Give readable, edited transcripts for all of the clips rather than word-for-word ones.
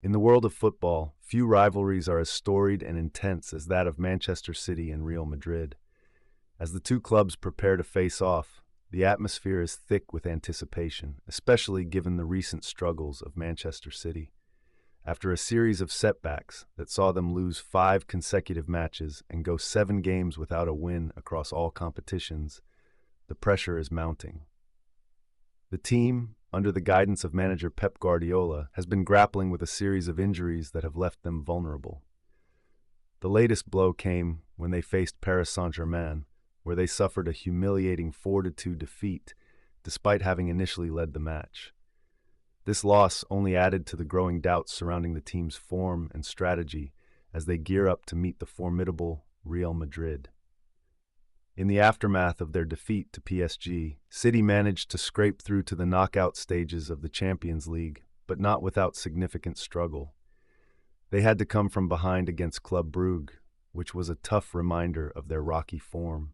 In the world of football, few rivalries are as storied and intense as that of Manchester City and Real Madrid. As the two clubs prepare to face off, the atmosphere is thick with anticipation, especially given the recent struggles of Manchester City. After a series of setbacks that saw them lose 5 consecutive matches and go 7 games without a win across all competitions, the pressure is mounting. The team, under the guidance of manager Pep Guardiola, has been grappling with a series of injuries that have left them vulnerable. The latest blow came when they faced Paris Saint-Germain, where they suffered a humiliating 4-2 defeat, despite having initially led the match. This loss only added to the growing doubts surrounding the team's form and strategy as they gear up to meet the formidable Real Madrid. In the aftermath of their defeat to PSG, City managed to scrape through to the knockout stages of the Champions League, but not without significant struggle. They had to come from behind against Club Brugge, which was a tough reminder of their rocky form.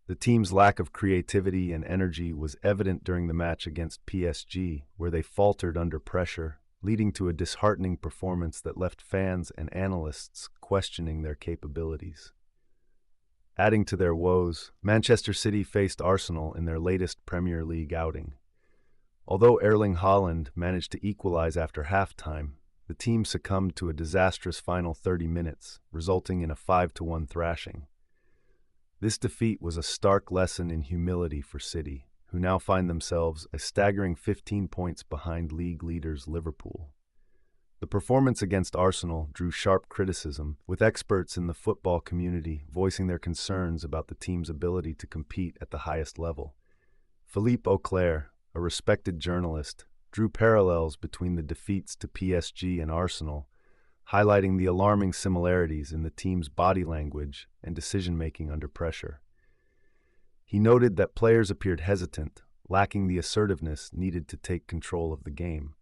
The team's lack of creativity and energy was evident during the match against PSG, where they faltered under pressure, leading to a disheartening performance that left fans and analysts questioning their capabilities. Adding to their woes, Manchester City faced Arsenal in their latest Premier League outing. Although Erling Haaland managed to equalize after halftime, the team succumbed to a disastrous final 30 minutes, resulting in a 5-1 thrashing. This defeat was a stark lesson in humility for City, who now find themselves a staggering 15 points behind league leaders Liverpool. The performance against Arsenal drew sharp criticism, with experts in the football community voicing their concerns about the team's ability to compete at the highest level. Philippe Auclair, a respected journalist, drew parallels between the defeats to PSG and Arsenal, highlighting the alarming similarities in the team's body language and decision-making under pressure. He noted that players appeared hesitant, lacking the assertiveness needed to take control of the game.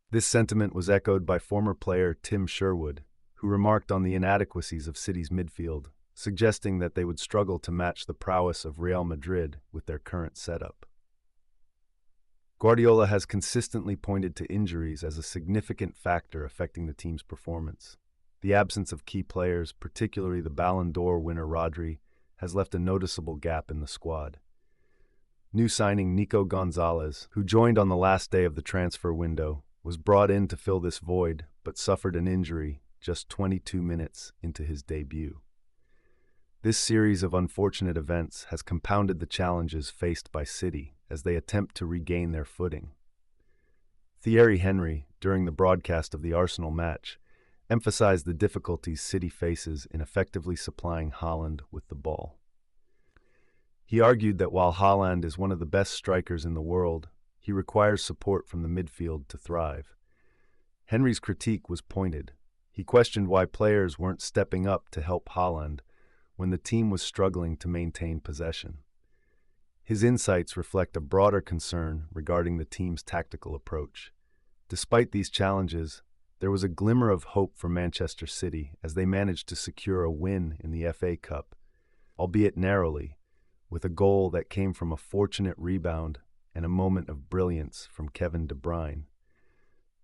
This sentiment was echoed by former player Tim Sherwood, who remarked on the inadequacies of City's midfield, suggesting that they would struggle to match the prowess of Real Madrid with their current setup. Guardiola has consistently pointed to injuries as a significant factor affecting the team's performance. The absence of key players, particularly the Ballon d'Or winner Rodri, has left a noticeable gap in the squad. New signing Nico Gonzalez, who joined on the last day of the transfer window, was brought in to fill this void, but suffered an injury just 22 minutes into his debut. This series of unfortunate events has compounded the challenges faced by City as they attempt to regain their footing. Thierry Henry, during the broadcast of the Arsenal match, emphasized the difficulties City faces in effectively supplying Haaland with the ball. He argued that while Haaland is one of the best strikers in the world, he requires support from the midfield to thrive. Henry's critique was pointed. He questioned why players weren't stepping up to help Haaland when the team was struggling to maintain possession. His insights reflect a broader concern regarding the team's tactical approach. Despite these challenges, there was a glimmer of hope for Manchester City as they managed to secure a win in the FA Cup, albeit narrowly, with a goal that came from a fortunate rebound and a moment of brilliance from Kevin De Bruyne.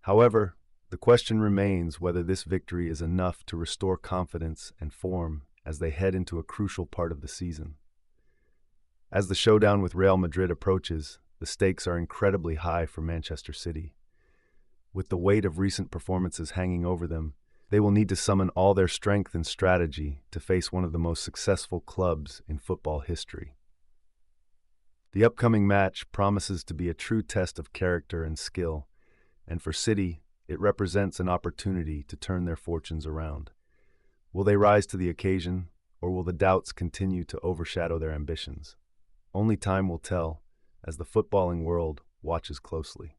However, the question remains whether this victory is enough to restore confidence and form as they head into a crucial part of the season. As the showdown with Real Madrid approaches, the stakes are incredibly high for Manchester City. With the weight of recent performances hanging over them, they will need to summon all their strength and strategy to face one of the most successful clubs in football history. The upcoming match promises to be a true test of character and skill, and for City, it represents an opportunity to turn their fortunes around. Will they rise to the occasion, or will the doubts continue to overshadow their ambitions? Only time will tell, as the footballing world watches closely.